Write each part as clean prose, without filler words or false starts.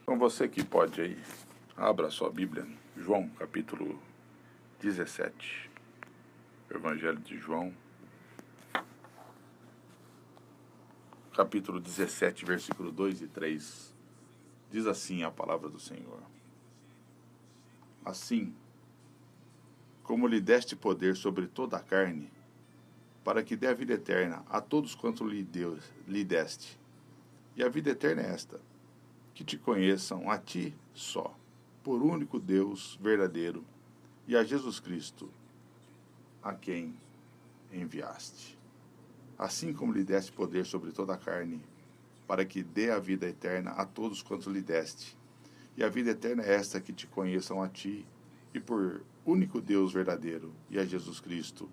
Então você que pode aí, abra a sua Bíblia, João capítulo 17, Evangelho de João, capítulo 17, versículo 2 e 3, diz assim a palavra do Senhor: Assim, como lhe deste poder sobre toda a carne, para que dê a vida eterna a todos quanto lhe deste. E a vida eterna é esta, que te conheçam a ti só, por único Deus verdadeiro, e a Jesus Cristo, a quem enviaste. Assim como lhe deste poder sobre toda a carne, para que dê a vida eterna a todos quanto lhe deste. E a vida eterna é esta, que te conheçam a ti, e por único Deus verdadeiro, e a Jesus Cristo,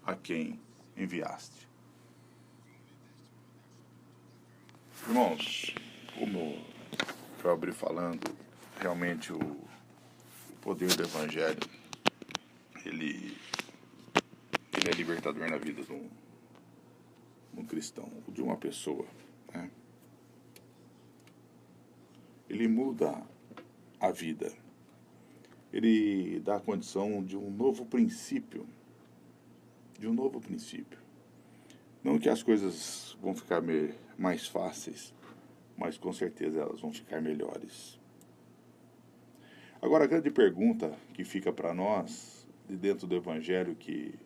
a quem enviaste. Irmãos, como eu abri falando, realmente o poder do Evangelho, ele é libertador na vida de um cristão, de uma pessoa, né? Ele muda a vida. Ele dá a condição de um novo princípio. Não que as coisas vão ficar mais fáceis, mas com certeza elas vão ficar melhores. Agora, a grande pergunta que fica para nós, de dentro do Evangelho, que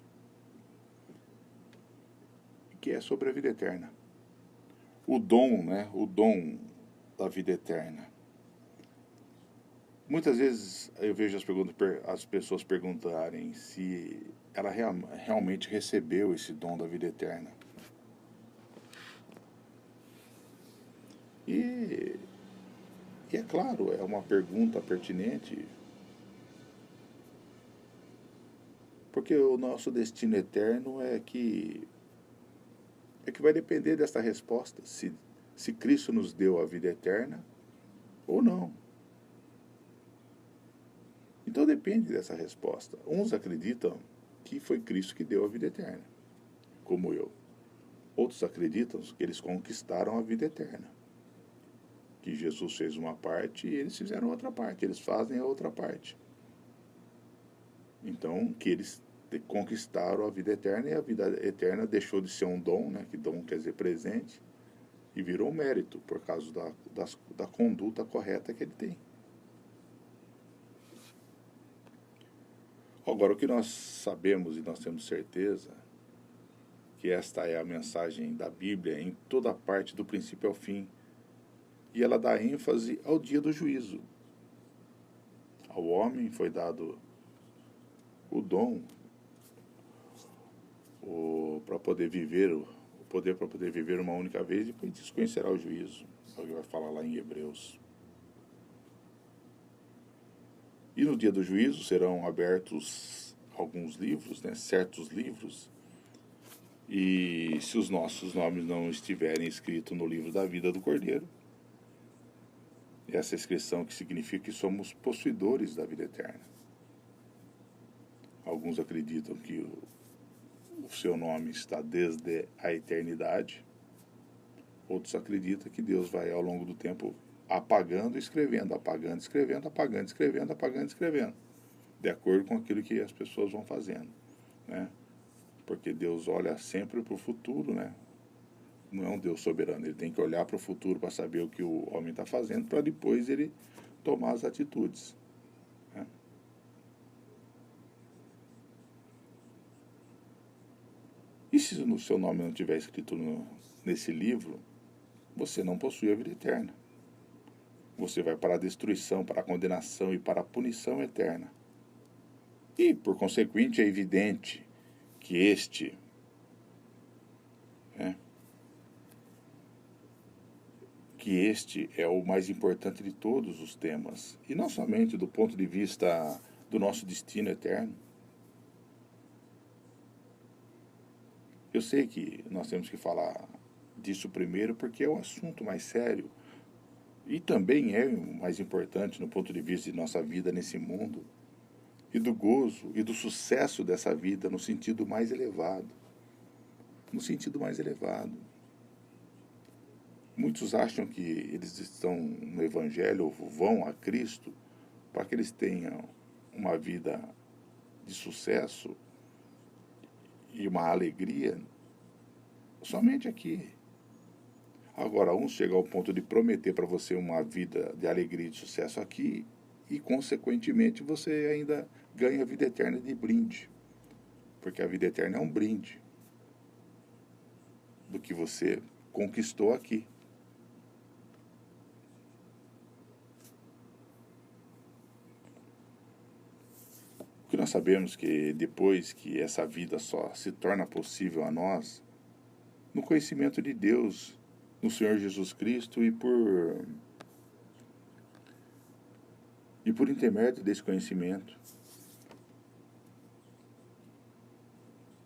é sobre a vida eterna. O dom, né? O dom da vida eterna. Muitas vezes eu vejo as pessoas perguntarem se ela realmente recebeu esse dom da vida eterna. E é claro, é uma pergunta pertinente, porque o nosso destino eterno é que vai depender dessa resposta, se Cristo nos deu a vida eterna ou não. Então depende dessa resposta. Uns acreditam que foi Cristo que deu a vida eterna, como eu. Outros acreditam que eles conquistaram a vida eterna, que Jesus fez uma parte e eles fizeram outra parte, eles fazem a outra parte. Então, que eles conquistaram a vida eterna, e a vida eterna deixou de ser um dom, né, que dom quer dizer presente, e virou um mérito, por causa da conduta correta que ele tem. Agora, o que nós sabemos e nós temos certeza, que esta é a mensagem da Bíblia em toda a parte, do princípio ao fim, e ela dá ênfase ao dia do juízo. Ao homem foi dado o dom, para poder viver, o poder para poder viver uma única vez, e depois desconhecerá o juízo. É o que vai falar lá em Hebreus. E no dia do juízo serão abertos alguns livros, né, certos livros, e se os nossos nomes não estiverem escritos no livro da vida do Cordeiro, essa inscrição que significa que somos possuidores da vida eterna. Alguns acreditam que o seu nome está desde a eternidade. Outros acreditam que Deus vai, ao longo do tempo, apagando e escrevendo, apagando, escrevendo, apagando, escrevendo, apagando, escrevendo, de acordo com aquilo que as pessoas vão fazendo, né? Porque Deus olha sempre para o futuro, né? Não é um Deus soberano, ele tem que olhar para o futuro para saber o que o homem está fazendo, para depois ele tomar as atitudes, né? E se o seu nome não estiver escrito nesse livro, você não possui a vida eterna. Você vai para a destruição, para a condenação e para a punição eterna. E, por consequente, é evidente que este é o mais importante de todos os temas, e não somente do ponto de vista do nosso destino eterno. Eu sei que nós temos que falar disso primeiro, porque é um assunto mais sério, e também é o mais importante no ponto de vista de nossa vida nesse mundo, e do gozo e do sucesso dessa vida no sentido mais elevado. Muitos acham que eles estão no Evangelho ou vão a Cristo para que eles tenham uma vida de sucesso e uma alegria somente aqui. Agora, uns chegam ao ponto de prometer para você uma vida de alegria e de sucesso aqui e, consequentemente, você ainda ganha a vida eterna de brinde. Porque a vida eterna é um brinde do que você conquistou aqui. O que nós sabemos que depois que essa vida só se torna possível a nós, no conhecimento de Deus, no Senhor Jesus Cristo e por intermédio desse conhecimento.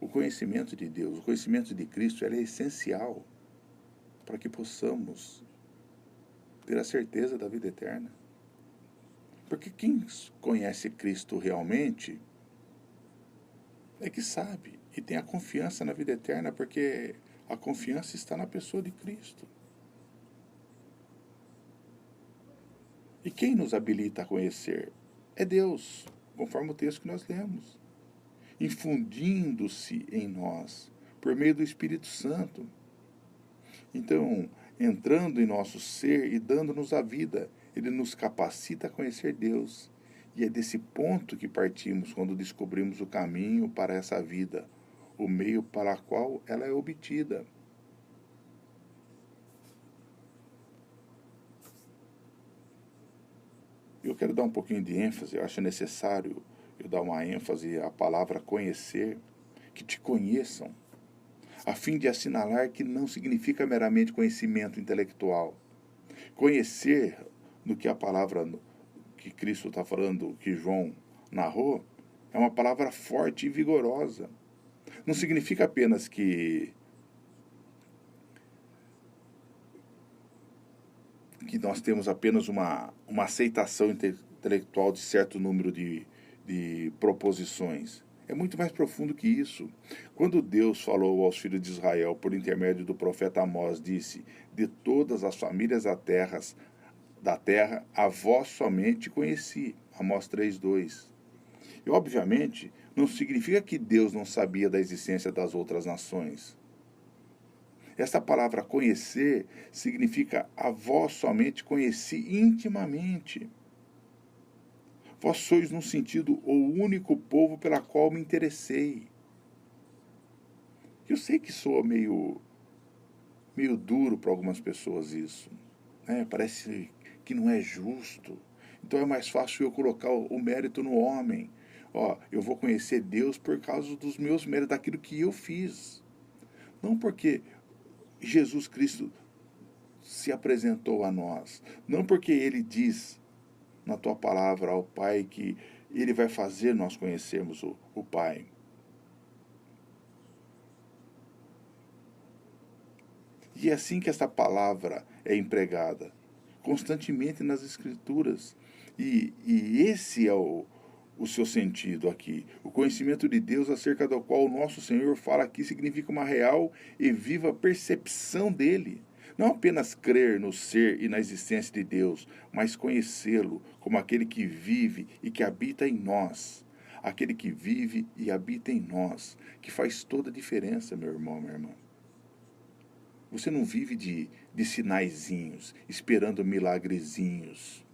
O conhecimento de Deus, o conhecimento de Cristo, ele é essencial para que possamos ter a certeza da vida eterna. Porque quem conhece Cristo realmente é que sabe e tem a confiança na vida eterna, porque a confiança está na pessoa de Cristo. E quem nos habilita a conhecer? É Deus, conforme o texto que nós lemos, infundindo-se em nós por meio do Espírito Santo. Então, entrando em nosso ser e dando-nos a vida, ele nos capacita a conhecer Deus. E é desse ponto que partimos quando descobrimos o caminho para essa vida, o meio para o qual ela é obtida. Eu quero dar um pouquinho de ênfase, eu acho necessário eu dar uma ênfase à palavra conhecer, que te conheçam, a fim de assinalar que não significa meramente conhecimento intelectual. Conhecer, no que a palavra que Cristo está falando, que João narrou, é uma palavra forte e vigorosa. Não significa apenas que nós temos apenas uma aceitação intelectual de certo número de proposições. É muito mais profundo que isso. Quando Deus falou aos filhos de Israel por intermédio do profeta Amós, disse: de todas as famílias da terra, a vós somente conheci. Amós 3:2. E, obviamente, não significa que Deus não sabia da existência das outras nações. Essa palavra conhecer significa a vós somente conheci intimamente. Vós sois, num sentido, o único povo pela qual me interessei. Eu sei que soa meio duro para algumas pessoas isso. Né? Parece que não é justo. Então é mais fácil eu colocar o mérito no homem. Eu vou conhecer Deus por causa dos meus méritos, daquilo que eu fiz. Não porque Jesus Cristo se apresentou a nós. Não porque ele diz na tua palavra ao Pai que ele vai fazer nós conhecermos o Pai. E é assim que essa palavra é empregada, constantemente nas Escrituras. E esse é o seu sentido aqui. O conhecimento de Deus acerca do qual o nosso Senhor fala aqui significa uma real e viva percepção dele. Não apenas crer no ser e na existência de Deus, mas conhecê-lo como aquele que vive e que habita em nós. Aquele que vive e habita em nós, que faz toda a diferença, meu irmão, minha irmã. Você não vive de sinaizinhos, esperando milagrezinhos.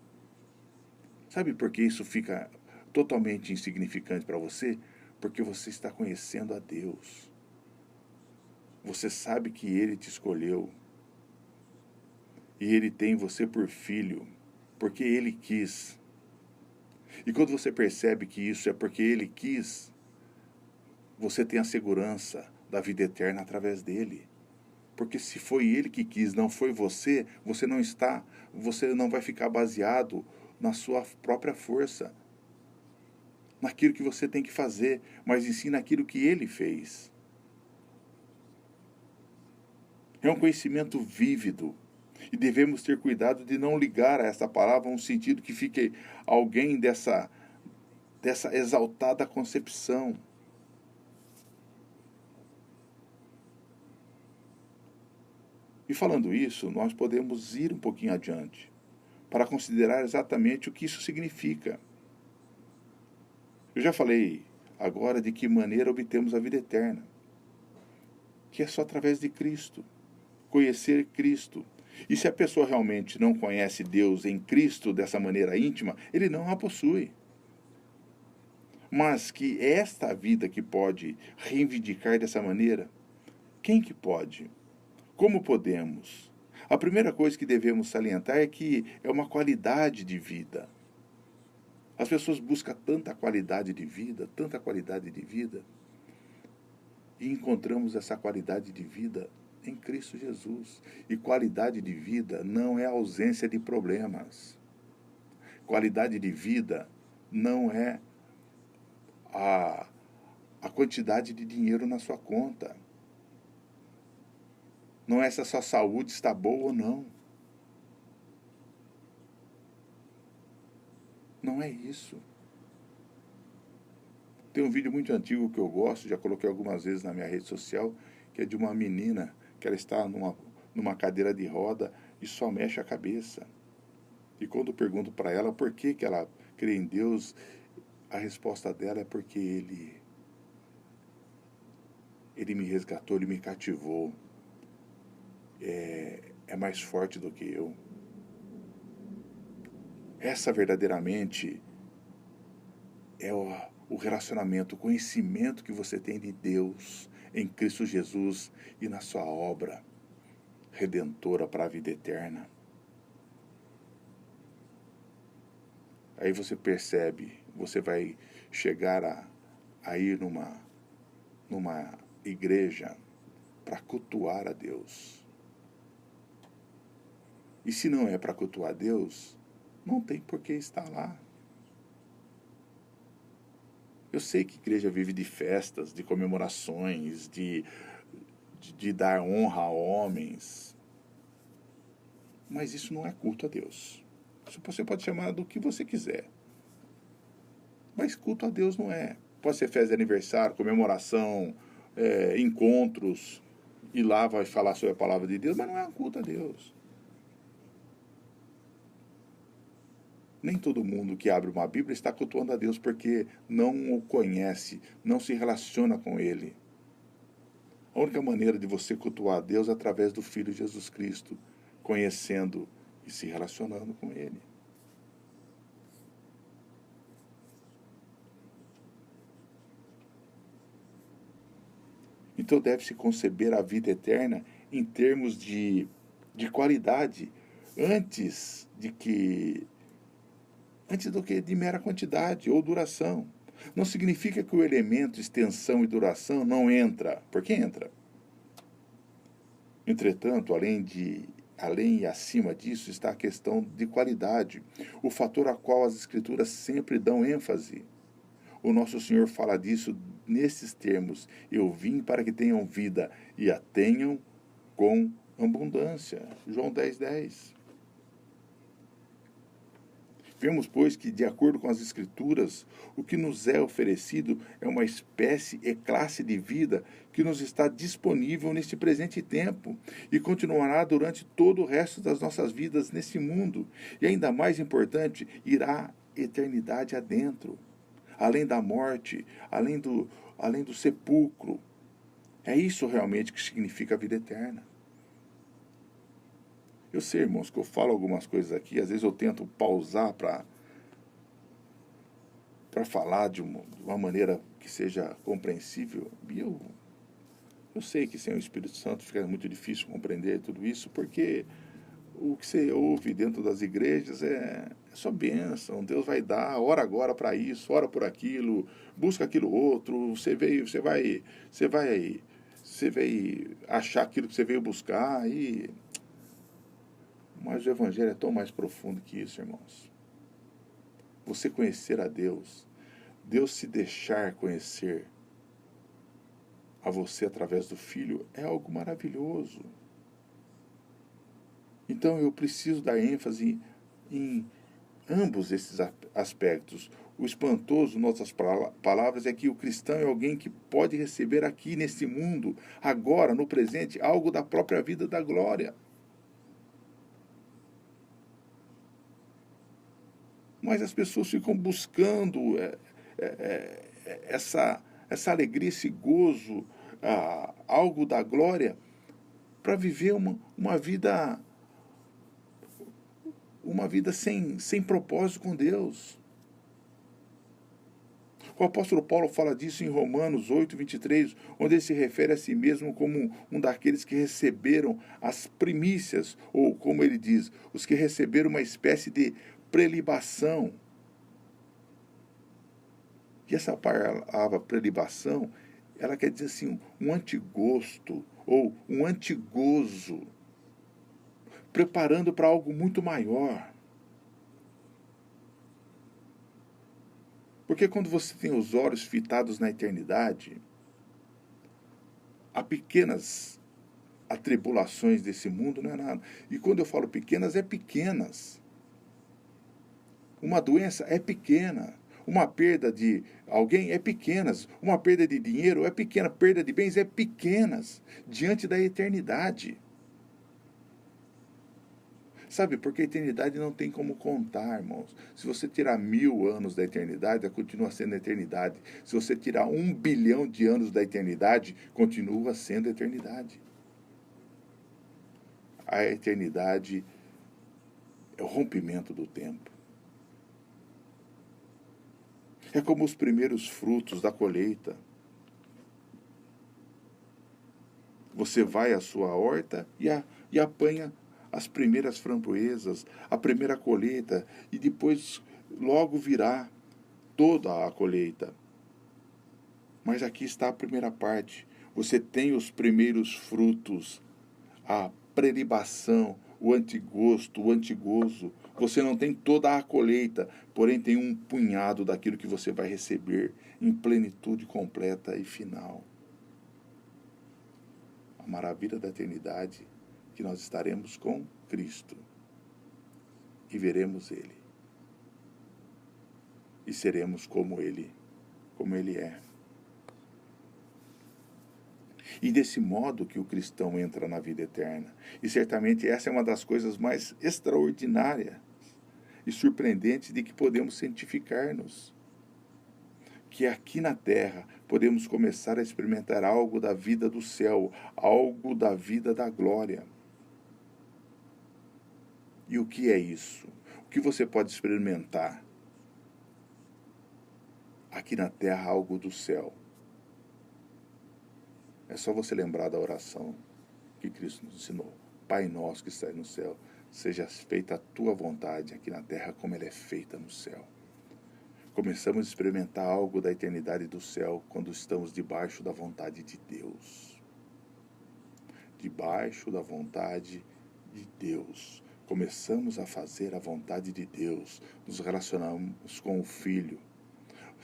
Sabe por que isso fica totalmente insignificante para você? Porque você está conhecendo a Deus. Você sabe que Ele te escolheu. E Ele tem você por filho, porque Ele quis. E quando você percebe que isso é porque Ele quis, você tem a segurança da vida eterna através dEle. Porque se foi Ele que quis, não foi você, você não vai ficar baseado na sua própria força, naquilo que você tem que fazer, mas em si naquilo que Ele fez. É um conhecimento vívido. E devemos ter cuidado de não ligar a essa palavra um sentido que fique alguém dessa exaltada concepção. E falando isso, nós podemos ir um pouquinho adiante para considerar exatamente o que isso significa. Eu já falei agora de que maneira obtemos a vida eterna, que é só através de Cristo, conhecer Cristo. E se a pessoa realmente não conhece Deus em Cristo dessa maneira íntima, ele não a possui. Mas que esta vida que pode reivindicar dessa maneira, quem que pode? Como podemos? A primeira coisa que devemos salientar é que é uma qualidade de vida. As pessoas buscam tanta qualidade de vida, e encontramos essa qualidade de vida em Cristo Jesus. E qualidade de vida não é ausência de problemas. Qualidade de vida não é a quantidade de dinheiro na sua conta. Não é se a sua saúde está boa ou não. Não é isso. Tem um vídeo muito antigo que eu gosto, já coloquei algumas vezes na minha rede social, que é de uma menina que ela está numa cadeira de roda e só mexe a cabeça. E quando eu pergunto para ela por que ela crê em Deus, a resposta dela é porque ele me resgatou, ele me cativou. É mais forte do que eu. Essa verdadeiramente é o relacionamento, o conhecimento que você tem de Deus em Cristo Jesus e na sua obra redentora para a vida eterna. Aí você percebe, você vai chegar a ir numa igreja para cultuar a Deus. E se não é para cultuar a Deus, não tem por que estar lá. Eu sei que a igreja vive de festas, de comemorações, de dar honra a homens. Mas isso não é culto a Deus. Isso você pode chamar do que você quiser. Mas culto a Deus não é. Pode ser festa de aniversário, comemoração, encontros, e lá vai falar sobre a palavra de Deus, mas não é um culto a Deus. Nem todo mundo que abre uma Bíblia está cultuando a Deus porque não o conhece, não se relaciona com Ele. A única maneira de você cultuar a Deus é através do Filho Jesus Cristo, conhecendo e se relacionando com Ele. Então deve-se conceber a vida eterna em termos de qualidade, antes do que de mera quantidade ou duração. Não significa que o elemento extensão e duração não entra, porque entra. Entretanto, além e acima disso está a questão de qualidade, o fator a qual as Escrituras sempre dão ênfase. O nosso Senhor fala disso nesses termos: eu vim para que tenham vida e a tenham com abundância. João 10:10. Vemos, pois, que, de acordo com as Escrituras, o que nos é oferecido é uma espécie e classe de vida que nos está disponível neste presente tempo e continuará durante todo o resto das nossas vidas nesse mundo. E ainda mais importante, irá eternidade adentro, além da morte, além do sepulcro. É isso realmente que significa a vida eterna. Eu sei, irmãos, que eu falo algumas coisas aqui, às vezes eu tento pausar para falar de uma maneira que seja compreensível. E eu sei que sem o Espírito Santo fica muito difícil compreender tudo isso, porque o que você ouve dentro das igrejas é só bênção. Deus vai dar, ora agora para isso, ora por aquilo, busca aquilo outro, você vai achar aquilo que você veio buscar e... Mas o Evangelho é tão mais profundo que isso, irmãos. Você conhecer a Deus, Deus se deixar conhecer a você através do Filho, é algo maravilhoso. Então eu preciso dar ênfase em ambos esses aspectos. O espantoso, nossas palavras, é que o cristão é alguém que pode receber aqui nesse mundo, agora, no presente, algo da própria vida da glória. Mas as pessoas ficam buscando essa alegria, esse gozo, algo da glória, para viver uma vida sem propósito com Deus. O apóstolo Paulo fala disso em Romanos 8, 23, onde ele se refere a si mesmo como um daqueles que receberam as primícias, ou como ele diz, os que receberam uma espécie de prelibação. E essa palavra prelibação, ela quer dizer assim, um antigosto, ou um antigozo, preparando para algo muito maior. Porque quando você tem os olhos fitados na eternidade, há pequenas atribulações desse mundo, não é nada. E quando eu falo pequenas, é pequenas. Uma doença é pequena. Uma perda de alguém é pequena. Uma perda de dinheiro é pequena. Perda de bens é pequenas diante da eternidade. Sabe, porque a eternidade não tem como contar, irmãos. Se você tirar 1000 anos da eternidade, ela continua sendo a eternidade. Se você tirar 1 bilhão de anos da eternidade, continua sendo a eternidade. A eternidade é o rompimento do tempo. É como os primeiros frutos da colheita. Você vai à sua horta e apanha as primeiras framboesas, a primeira colheita, e depois logo virá toda a colheita. Mas aqui está a primeira parte. Você tem os primeiros frutos, a prelibação, o antigosto, o antigozo. Você não tem toda a colheita, porém tem um punhado daquilo que você vai receber em plenitude completa e final. A maravilha da eternidade, que nós estaremos com Cristo e veremos Ele e seremos como Ele é. E desse modo que o cristão entra na vida eterna. E certamente essa é uma das coisas mais extraordinárias e surpreendentes de que podemos cientificar-nos. Que aqui na terra podemos começar a experimentar algo da vida do céu, algo da vida da glória. E o que é isso? O que você pode experimentar? Aqui na terra, algo do céu. É só você lembrar da oração que Cristo nos ensinou. Pai nosso que estás no céu, seja feita a tua vontade aqui na terra como ela é feita no céu. Começamos a experimentar algo da eternidade do céu quando estamos debaixo da vontade de Deus. Debaixo da vontade de Deus. Começamos a fazer a vontade de Deus. Nos relacionamos com o Filho.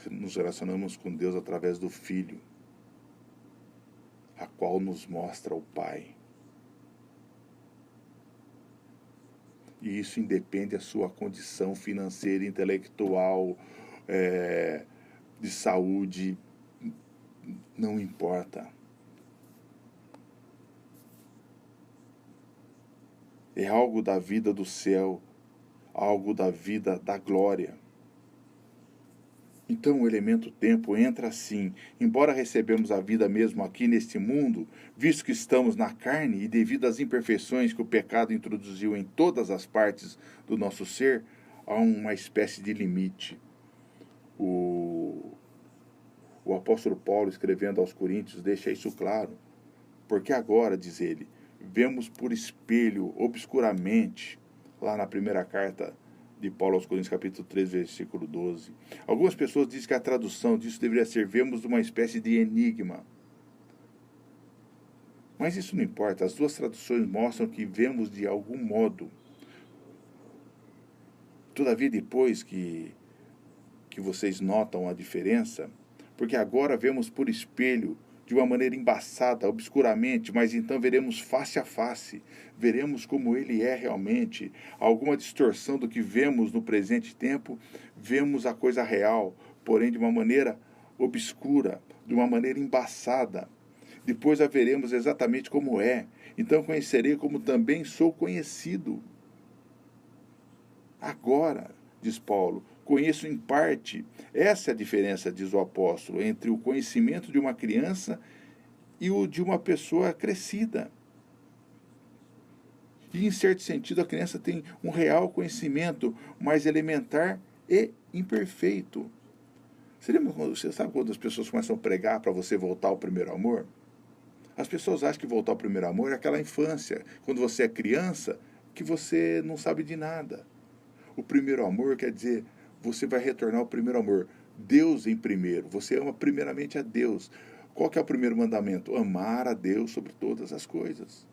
Nos relacionamos com Deus através do Filho, a qual nos mostra o Pai. E isso independe da sua condição financeira, intelectual, de saúde, não importa. É algo da vida do céu, algo da vida da glória. Então o elemento tempo entra assim, embora recebemos a vida mesmo aqui neste mundo, visto que estamos na carne e devido às imperfeições que o pecado introduziu em todas as partes do nosso ser, há uma espécie de limite. O apóstolo Paulo, escrevendo aos Coríntios, deixa isso claro. Porque agora, diz ele, vemos por espelho, obscuramente, lá na primeira carta de Paulo aos Coríntios, capítulo 3, versículo 12. Algumas pessoas dizem que a tradução disso deveria ser vemos uma espécie de enigma. Mas isso não importa, as duas traduções mostram que vemos de algum modo. Todavia, depois que vocês notam a diferença, porque agora vemos por espelho, de uma maneira embaçada, obscuramente, mas então veremos face a face, veremos como ele é realmente. Alguma distorção do que vemos no presente tempo, vemos a coisa real, porém de uma maneira obscura, de uma maneira embaçada. Depois a veremos exatamente como é. Então conhecerei como também sou conhecido. Agora, diz Paulo, conheço em parte. Essa é a diferença, diz o apóstolo, entre o conhecimento de uma criança e o de uma pessoa crescida. E, em certo sentido, a criança tem um real conhecimento mais elementar e imperfeito. Você sabe quando as pessoas começam a pregar para você voltar ao primeiro amor? As pessoas acham que voltar ao primeiro amor é aquela infância, quando você é criança, que você não sabe de nada. O primeiro amor quer dizer, você vai retornar ao primeiro amor. Deus em primeiro. Você ama primeiramente a Deus. Qual que é o primeiro mandamento? Amar a Deus sobre todas as coisas.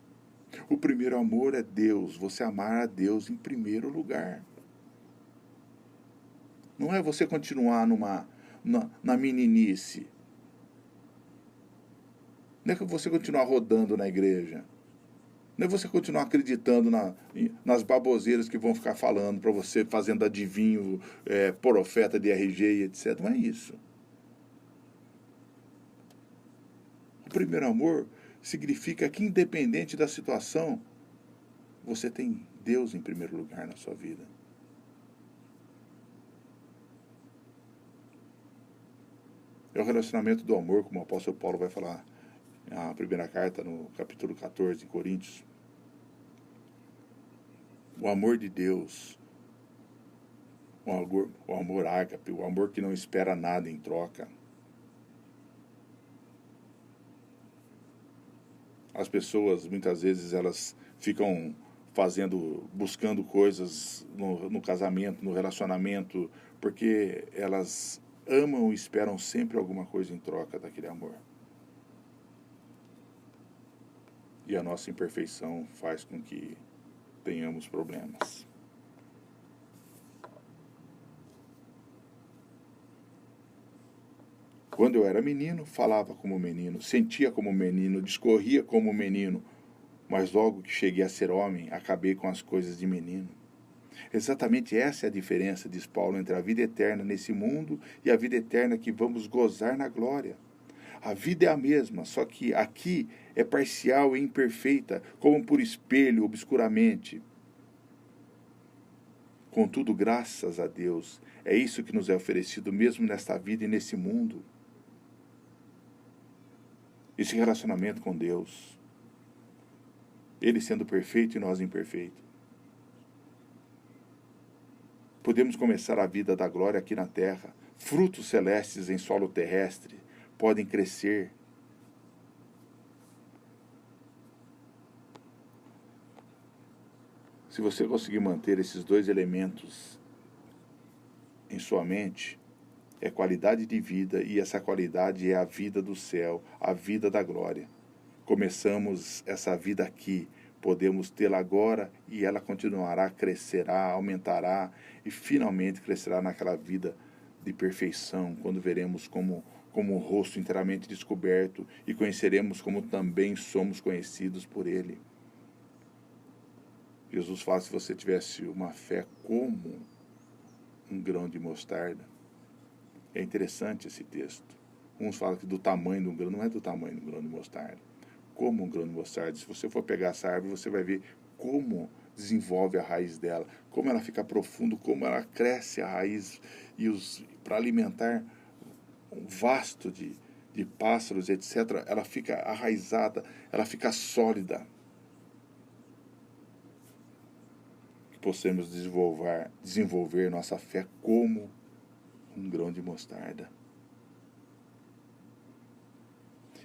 O primeiro amor é Deus. Você amar a Deus em primeiro lugar. Não é você continuar na meninice. Não é que você continuar rodando na igreja. Não é você continuar acreditando nas baboseiras que vão ficar falando para você, fazendo adivinho, profeta de RG e etc. Não é isso. O primeiro amor significa que, independente da situação, você tem Deus em primeiro lugar na sua vida. É o relacionamento do amor, como o apóstolo Paulo vai falar na primeira carta, no capítulo 14, em Coríntios. O amor de Deus, o amor ágape, o amor que não espera nada em troca. As pessoas, muitas vezes, elas ficam buscando coisas no casamento, no relacionamento, porque elas amam e esperam sempre alguma coisa em troca daquele amor. E a nossa imperfeição faz com que tenhamos problemas. Quando eu era menino, falava como menino, sentia como menino, discorria como menino, mas logo que cheguei a ser homem, acabei com as coisas de menino. Exatamente essa é a diferença, diz Paulo, entre a vida eterna nesse mundo e a vida eterna que vamos gozar na glória. A vida é a mesma, só que aqui é parcial e imperfeita, como por espelho, obscuramente. Contudo, graças a Deus, é isso que nos é oferecido mesmo nesta vida e nesse mundo. Esse relacionamento com Deus, Ele sendo perfeito e nós imperfeitos. Podemos começar a vida da glória aqui na terra. Frutos celestes em solo terrestre podem crescer. Se você conseguir manter esses dois elementos em sua mente, é qualidade de vida, e essa qualidade é a vida do céu, a vida da glória. Começamos essa vida aqui, podemos tê-la agora e ela continuará, crescerá, aumentará e finalmente crescerá naquela vida de perfeição, quando veremos como o rosto inteiramente descoberto e conheceremos como também somos conhecidos por Ele. Jesus fala, se você tivesse uma fé como um grão de mostarda. É interessante esse texto. Uns falam que do tamanho do grão, não é do tamanho do grão de mostarda. Como um grão de mostarda. Se você for pegar essa árvore, você vai ver como desenvolve a raiz dela, como ela fica profundo, como ela cresce a raiz para alimentar um vasto de pássaros, etc. Ela fica arraizada, ela fica sólida. Que possamos desenvolver nossa fé como um grão de mostarda.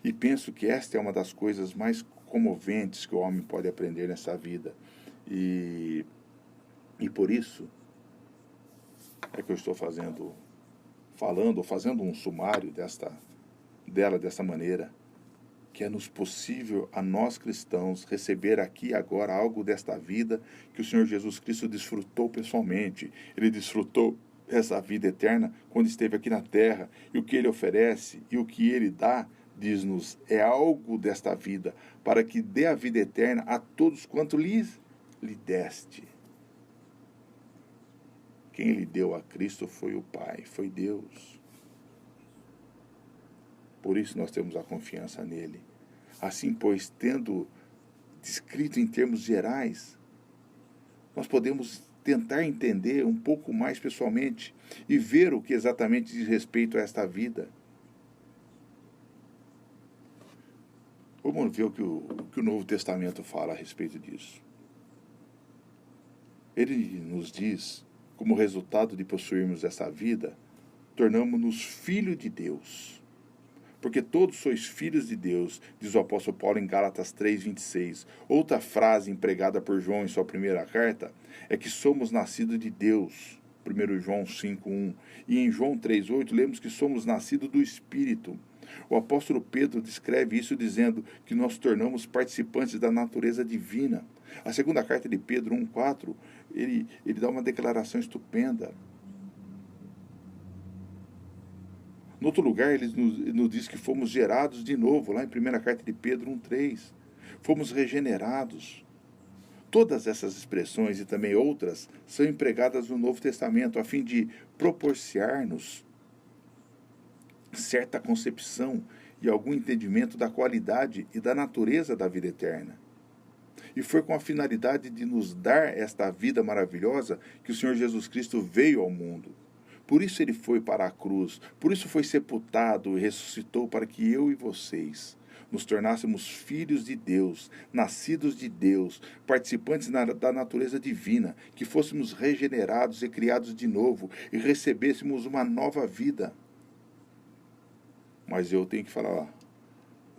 E penso que esta é uma das coisas mais comoventes que o homem pode aprender nessa vida. E por isso é que eu estou fazendo um sumário dela dessa maneira, que é nos possível a nós cristãos receber aqui e agora algo desta vida que o Senhor Jesus Cristo desfrutou pessoalmente. Ele desfrutou essa vida eterna quando esteve aqui na terra, e o que Ele oferece e o que Ele dá diz-nos, é algo desta vida, para que dê a vida eterna a todos quanto lhe deste. Quem lhe deu a Cristo foi o Pai, foi Deus. Por isso nós temos a confiança nele. Assim, pois, tendo descrito em termos gerais, nós podemos tentar entender um pouco mais pessoalmente e ver o que exatamente diz respeito a esta vida. Vamos ver o que o Novo Testamento fala a respeito disso. Ele nos diz, como resultado de possuirmos essa vida, tornamos-nos filhos de Deus. Porque todos sois filhos de Deus, diz o apóstolo Paulo em Gálatas 3:26. Outra frase empregada por João em sua primeira carta é que somos nascidos de Deus, 1 João 5:1. E em João 3:8 lemos que somos nascidos do Espírito. O apóstolo Pedro descreve isso dizendo que nós tornamos participantes da natureza divina. A segunda carta de Pedro 1:4, ele dá uma declaração estupenda. No outro lugar, ele nos diz que fomos gerados de novo, lá em 1 carta de Pedro 1:3. Fomos regenerados. Todas essas expressões e também outras são empregadas no Novo Testamento a fim de proporcionar-nos certa concepção e algum entendimento da qualidade e da natureza da vida eterna. E foi com a finalidade de nos dar esta vida maravilhosa que o Senhor Jesus Cristo veio ao mundo. Por isso ele foi para a cruz, por isso foi sepultado e ressuscitou para que eu e vocês nos tornássemos filhos de Deus, nascidos de Deus, participantes da natureza divina, que fôssemos regenerados e criados de novo e recebêssemos uma nova vida. Mas eu tenho que falar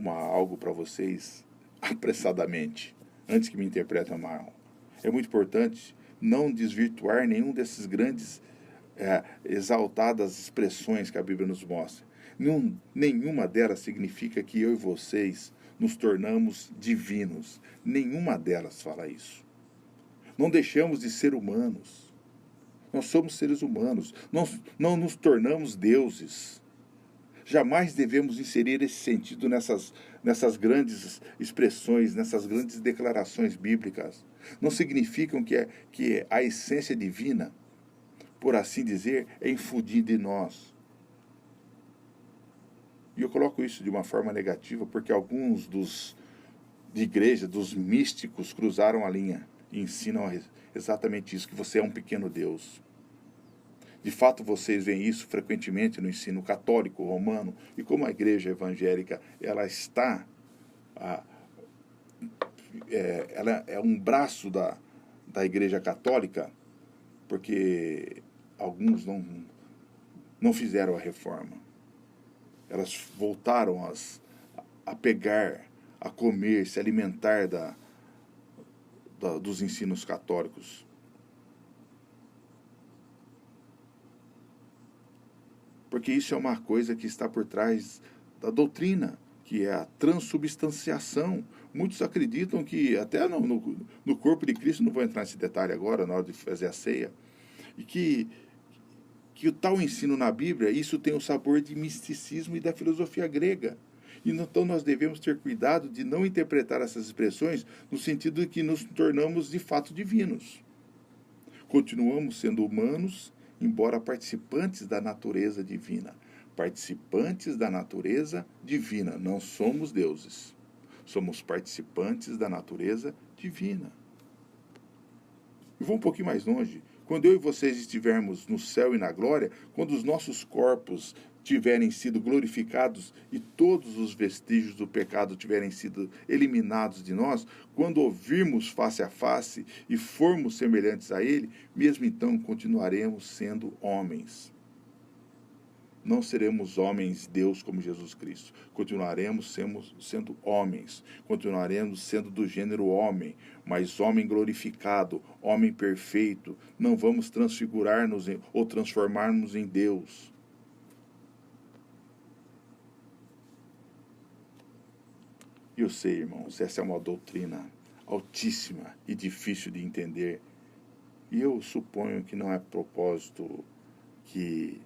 algo para vocês apressadamente, antes que me interpretem mal. É muito importante não desvirtuar nenhum desses grandes exaltadas expressões que a Bíblia nos mostra. Nenhuma delas significa que eu e vocês nos tornamos divinos. Nenhuma delas fala isso. Não deixamos de ser humanos. Nós somos seres humanos. Nós não nos tornamos deuses. Jamais devemos inserir esse sentido nessas grandes expressões, nessas grandes declarações bíblicas. Não significam que a essência divina, por assim dizer, é infundida em nós. E eu coloco isso de uma forma negativa porque alguns de igreja, dos místicos, cruzaram a linha e ensinam exatamente isso, que você é um pequeno Deus. De fato, vocês veem isso frequentemente no ensino católico romano, e como a igreja evangélica ela está, ela é um braço da igreja católica, porque alguns não fizeram a reforma. Elas voltaram a pegar, a comer, se alimentar dos ensinos católicos. Porque isso é uma coisa que está por trás da doutrina, que é a transubstanciação. Muitos acreditam que, até no corpo de Cristo, não vou entrar nesse detalhe agora, na hora de fazer a ceia, e que o tal ensino na Bíblia, isso tem o sabor de misticismo e da filosofia grega. E então nós devemos ter cuidado de não interpretar essas expressões no sentido de que nos tornamos de fato divinos. Continuamos sendo humanos, embora participantes da natureza divina. Participantes da natureza divina. Não somos deuses. Somos participantes da natureza divina. E vou um pouquinho mais longe. Quando eu e vocês estivermos no céu e na glória, quando os nossos corpos tiverem sido glorificados e todos os vestígios do pecado tiverem sido eliminados de nós, quando ouvirmos face a face e formos semelhantes a Ele, mesmo então continuaremos sendo homens. Não seremos homens Deus como Jesus Cristo. Continuaremos sendo homens. Continuaremos sendo do gênero homem, mas homem glorificado, homem perfeito. Não vamos transfigurar-nos ou transformar-nos em Deus. Eu sei, irmãos, essa é uma doutrina altíssima e difícil de entender. E eu suponho que não é propósito que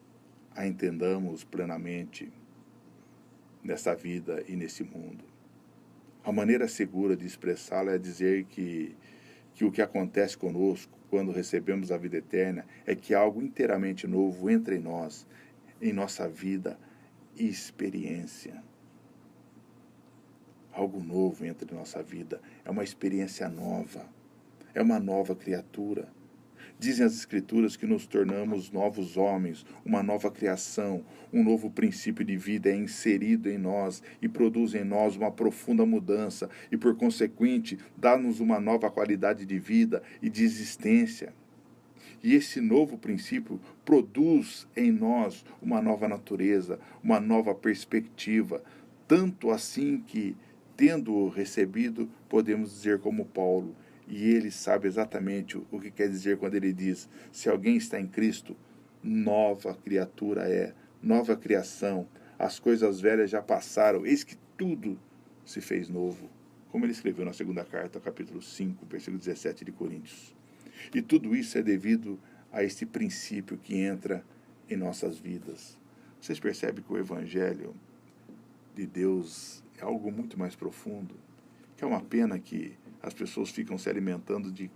a entendamos plenamente. nessa vida e nesse mundo. A maneira segura de expressá-la é dizer que o que acontece conosco quando recebemos a vida eterna é que algo inteiramente novo entra em nossa vida e experiência. Algo novo entra em nossa vida, é uma experiência nova, é uma nova criatura. Dizem as Escrituras que nos tornamos novos homens, uma nova criação, um novo princípio de vida é inserido em nós e produz em nós uma profunda mudança e, por consequente, dá-nos uma nova qualidade de vida e de existência. E esse novo princípio produz em nós uma nova natureza, uma nova perspectiva, tanto assim que, tendo-o recebido, podemos dizer como Paulo, e ele sabe exatamente o que quer dizer quando ele diz: se alguém está em Cristo, nova criatura é, nova criação, as coisas velhas já passaram, eis que tudo se fez novo. Como ele escreveu na segunda carta, capítulo 5, versículo 17 de Coríntios. E tudo isso é devido a este princípio que entra em nossas vidas. Vocês percebem que o Evangelho de Deus é algo muito mais profundo, que é uma pena que as pessoas ficam se alimentando de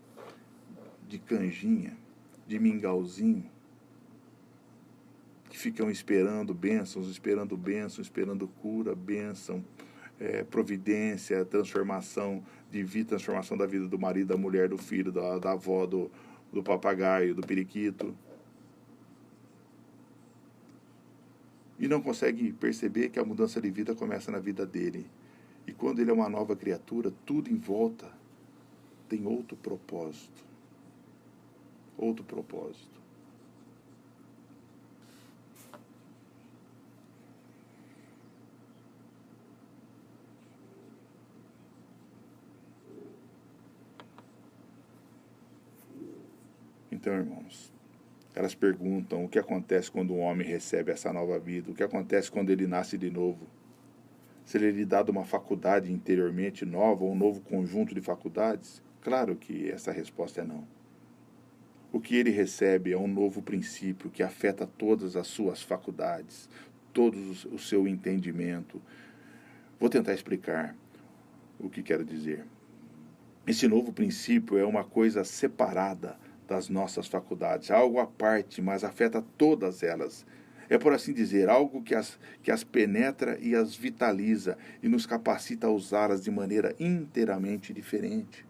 canjinha, de mingauzinho, que ficam esperando bênçãos, esperando cura, bênção, providência, transformação de vida, transformação da vida do marido, da mulher, do filho, da avó, do papagaio, do periquito. E não consegue perceber que a mudança de vida começa na vida dele. E quando ele é uma nova criatura, tudo em volta tem outro propósito. Outro propósito. Então, irmãos, elas perguntam o que acontece quando um homem recebe essa nova vida, o que acontece quando ele nasce de novo. Se ele lhe dado uma faculdade interiormente nova, ou um novo conjunto de faculdades? Claro que essa resposta é não. O que ele recebe é um novo princípio que afeta todas as suas faculdades, todo o seu entendimento. Vou tentar explicar o que quero dizer. Esse novo princípio é uma coisa separada das nossas faculdades, algo à parte, mas afeta todas elas. É, por assim dizer, algo que as penetra e as vitaliza e nos capacita a usá-las de maneira inteiramente diferente.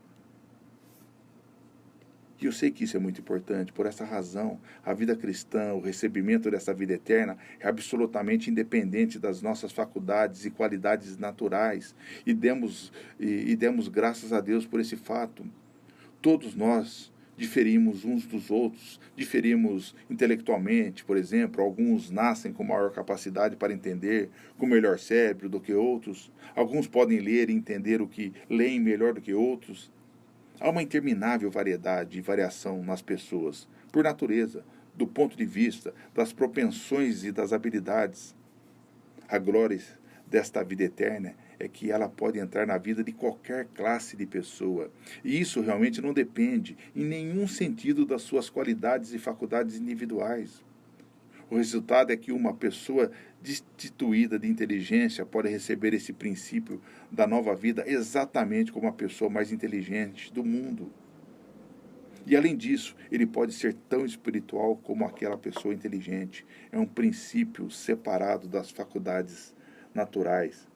E eu sei que isso é muito importante. Por essa razão, a vida cristã, o recebimento dessa vida eterna é absolutamente independente das nossas faculdades e qualidades naturais. E demos graças a Deus por esse fato. Todos nós diferimos uns dos outros, diferimos intelectualmente, por exemplo. Alguns nascem com maior capacidade para entender, com melhor cérebro do que outros. Alguns podem ler e entender o que leem melhor do que outros. Há uma interminável variedade e variação nas pessoas, por natureza, do ponto de vista das propensões e das habilidades. A glória desta vida eterna é que ela pode entrar na vida de qualquer classe de pessoa. E isso realmente não depende, em nenhum sentido, das suas qualidades e faculdades individuais. O resultado é que uma pessoa destituída de inteligência pode receber esse princípio da nova vida exatamente como a pessoa mais inteligente do mundo. E, além disso, ele pode ser tão espiritual como aquela pessoa inteligente. É um princípio separado das faculdades naturais.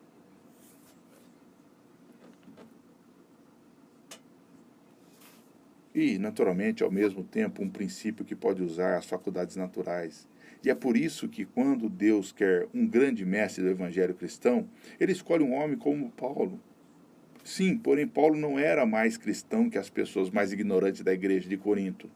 E, naturalmente, ao mesmo tempo, um princípio que pode usar as faculdades naturais. E é por isso que, quando Deus quer um grande mestre do evangelho cristão, ele escolhe um homem como Paulo. Sim, porém Paulo não era mais cristão que as pessoas mais ignorantes da igreja de Corinto.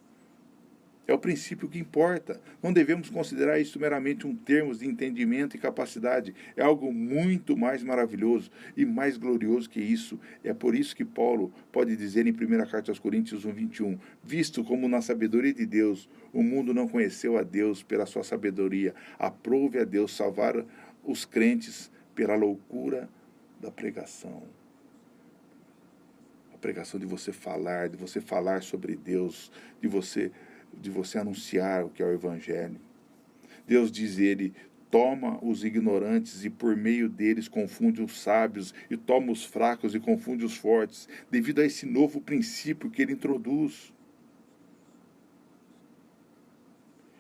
É o princípio que importa. Não devemos considerar isso meramente um termo de entendimento e capacidade. É algo muito mais maravilhoso e mais glorioso que isso. É por isso que Paulo pode dizer em 1 Carta aos Coríntios 1:21, visto como na sabedoria de Deus o mundo não conheceu a Deus pela sua sabedoria, aprove a Deus salvar os crentes pela loucura da pregação. A pregação de você falar sobre Deus, de você anunciar o que é o Evangelho. Deus diz ele, toma os ignorantes e por meio deles confunde os sábios, e toma os fracos e confunde os fortes, devido a esse novo princípio que ele introduz.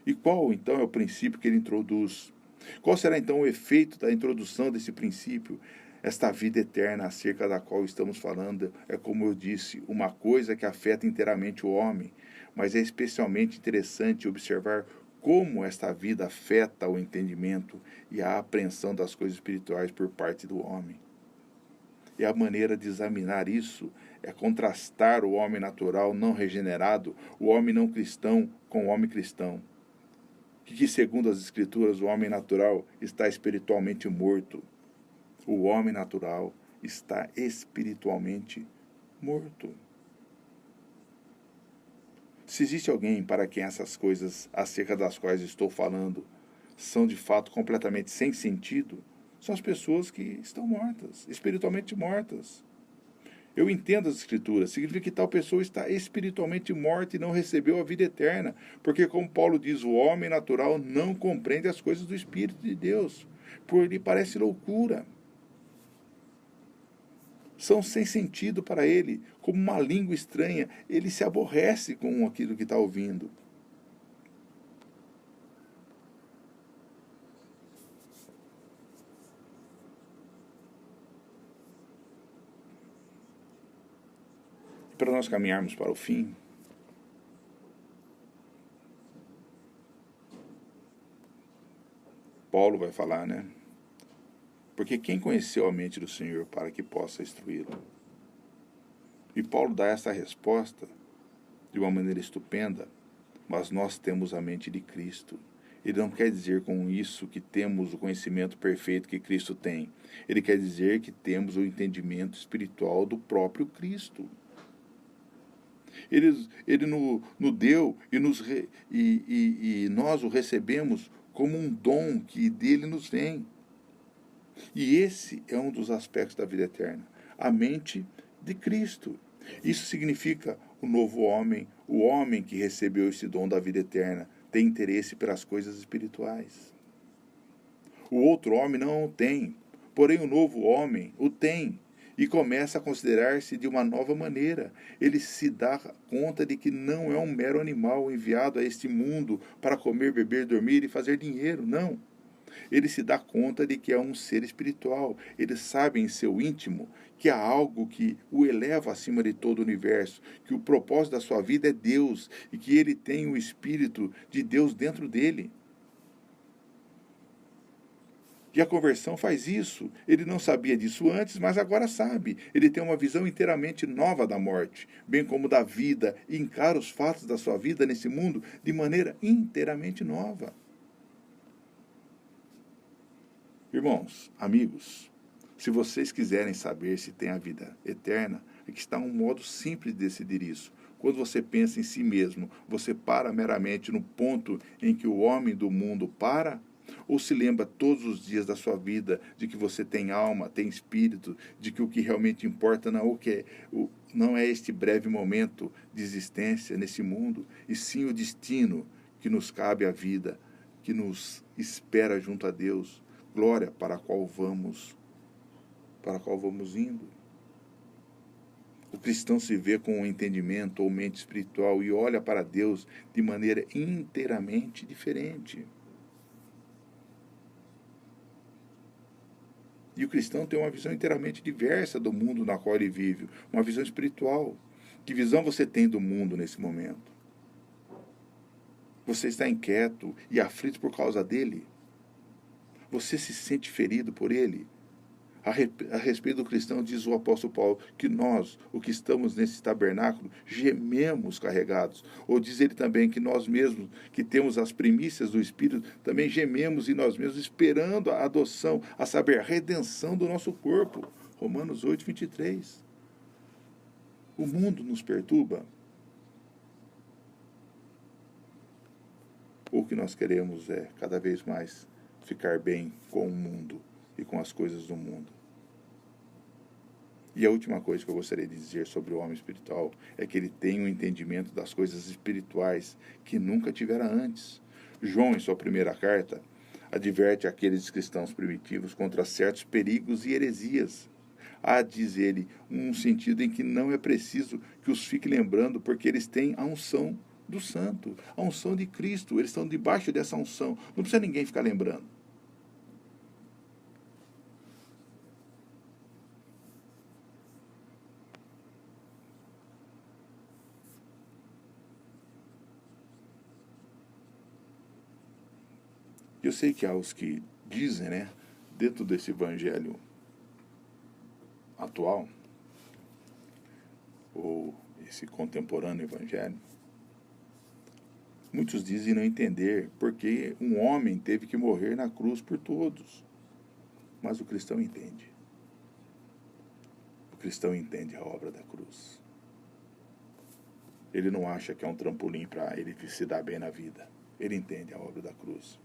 E qual, então, é o princípio que ele introduz? Qual será, então, o efeito da introdução desse princípio? Esta vida eterna acerca da qual estamos falando é, como eu disse, uma coisa que afeta inteiramente o homem, mas é especialmente interessante observar como esta vida afeta o entendimento e a apreensão das coisas espirituais por parte do homem. E a maneira de examinar isso é contrastar o homem natural não regenerado, o homem não cristão, com o homem cristão. Que, segundo as Escrituras, o homem natural está espiritualmente morto. O homem natural está espiritualmente morto. Se existe alguém para quem essas coisas acerca das quais estou falando são de fato completamente sem sentido, são as pessoas que estão mortas, espiritualmente mortas. Eu entendo as Escrituras, significa que tal pessoa está espiritualmente morta e não recebeu a vida eterna, porque, como Paulo diz, o homem natural não compreende as coisas do Espírito de Deus, por lhe parece loucura. São sem sentido para ele, como uma língua estranha, ele se aborrece com aquilo que está ouvindo. Para nós caminharmos para o fim, Paulo vai falar, né? Porque quem conheceu a mente do Senhor para que possa instruí-lo? E Paulo dá essa resposta de uma maneira estupenda, mas nós temos a mente de Cristo. Ele não quer dizer com isso que temos o conhecimento perfeito que Cristo tem. Ele quer dizer que temos o entendimento espiritual do próprio Cristo. Ele nos deu e nós o recebemos como um dom que dele nos vem. E esse é um dos aspectos da vida eterna, a mente de Cristo. Isso significa o novo homem, o homem que recebeu esse dom da vida eterna, tem interesse pelas coisas espirituais. O outro homem não o tem, porém o novo homem o tem. E começa a considerar-se de uma nova maneira. Ele se dá conta de que não é um mero animal enviado a este mundo para comer, beber, dormir e fazer dinheiro, não. Ele se dá conta de que é um ser espiritual. Ele sabe em seu íntimo que há algo que o eleva acima de todo o universo, que o propósito da sua vida é Deus e que ele tem o Espírito de Deus dentro dele. E a conversão faz isso. Ele não sabia disso antes, mas agora sabe. Ele tem uma visão inteiramente nova da morte, bem como da vida, e encara os fatos da sua vida nesse mundo de maneira inteiramente nova. Irmãos, amigos, se vocês quiserem saber se tem a vida eterna, aqui está um modo simples de decidir isso. Quando você pensa em si mesmo, você para meramente no ponto em que o homem do mundo para? Ou se lembra todos os dias da sua vida de que você tem alma, tem espírito, de que o que realmente importa não é este breve momento de existência nesse mundo, e sim o destino que nos cabe à vida, que nos espera junto a Deus, glória para a qual vamos indo. O cristão se vê com um entendimento ou mente espiritual e olha para Deus de maneira inteiramente diferente. E o cristão tem uma visão inteiramente diversa do mundo na qual ele vive, uma visão espiritual. Que visão você tem do mundo nesse momento? Você está inquieto e aflito por causa dele? Você se sente ferido por ele? A respeito do cristão, diz o apóstolo Paulo, que nós, o que estamos nesse tabernáculo, gememos carregados. Ou diz ele também que nós mesmos, que temos as primícias do Espírito, também gememos em nós mesmos, esperando a adoção, a saber, a redenção do nosso corpo. Romanos 8, 23. O mundo nos perturba. O que nós queremos é, cada vez mais, ficar bem com o mundo e com as coisas do mundo. E a última coisa que eu gostaria de dizer sobre o homem espiritual é que ele tem um entendimento das coisas espirituais que nunca tivera antes. João, em sua primeira carta, adverte aqueles cristãos primitivos contra certos perigos e heresias. Há, diz ele, um sentido em que não é preciso que os fique lembrando, porque eles têm a unção do santo, a unção de Cristo, eles estão debaixo dessa unção, não precisa ninguém ficar lembrando. Eu sei que há os que dizem, né, dentro desse evangelho atual, ou esse contemporâneo evangelho, muitos dizem não entender porque um homem teve que morrer na cruz por todos. Mas o cristão entende. O cristão entende a obra da cruz. Ele não acha que é um trampolim para ele se dar bem na vida. Ele entende a obra da cruz.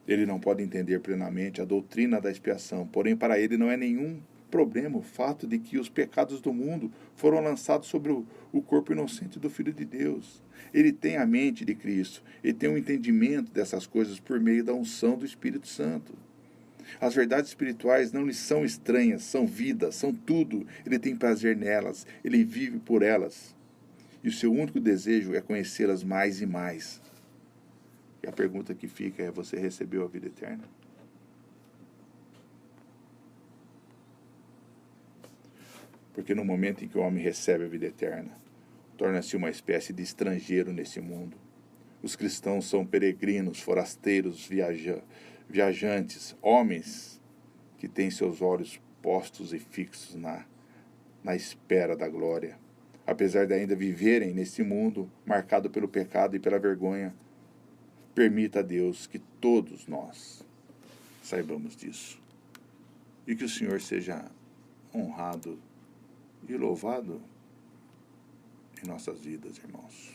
Ele não pode entender plenamente a doutrina da expiação, porém para ele não é nenhum problema o fato de que os pecados do mundo foram lançados sobre o corpo inocente do Filho de Deus. Ele tem a mente de Cristo, ele tem um entendimento dessas coisas por meio da unção do Espírito Santo. As verdades espirituais não lhe são estranhas, são vida, são tudo. Ele tem prazer nelas, ele vive por elas. E o seu único desejo é conhecê-las mais e mais. E a pergunta que fica é: você recebeu a vida eterna? Porque no momento em que o homem recebe a vida eterna, torna-se uma espécie de estrangeiro nesse mundo. Os cristãos são peregrinos, forasteiros, viajantes, homens que têm seus olhos postos e fixos na espera da glória. Apesar de ainda viverem nesse mundo marcado pelo pecado e pela vergonha, permita a Deus que todos nós saibamos disso. E que o Senhor seja honrado e louvado em nossas vidas, irmãos.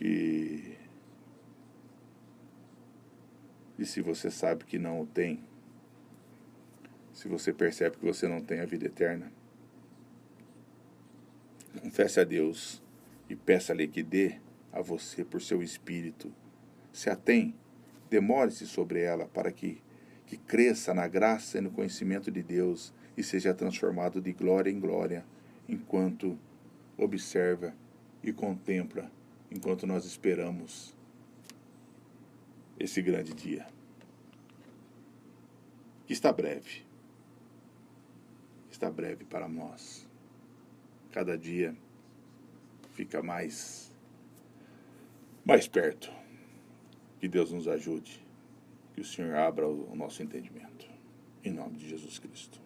E se você sabe que não o tem, se você percebe que você não tem a vida eterna, confesse a Deus e peça-lhe que dê a você por seu espírito. Se a tem, demore-se sobre ela para que cresça na graça e no conhecimento de Deus e seja transformado de glória em glória, enquanto observa e contempla, enquanto nós esperamos esse grande dia, que está breve para nós. Cada dia fica mais perto. Que Deus nos ajude, que o Senhor abra o nosso entendimento. Em nome de Jesus Cristo.